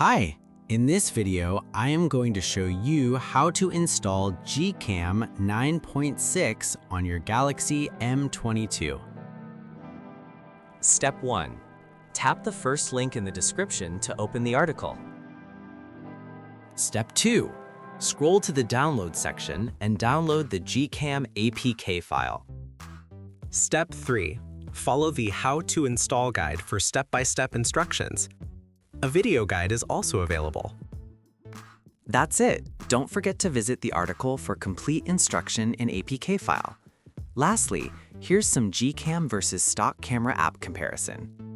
Hi! In this video, I am going to show you how to install GCam 9.6 on your Galaxy M22. Step 1. Tap the first link in the description to open the article. Step 2. Scroll to the download section and download the GCam APK file. Step 3. Follow the How to Install guide for step-by-step instructions. A video guide is also available. That's it. Don't forget to visit the article for complete instruction in APK file. Lastly, here's some GCam versus stock camera app comparison.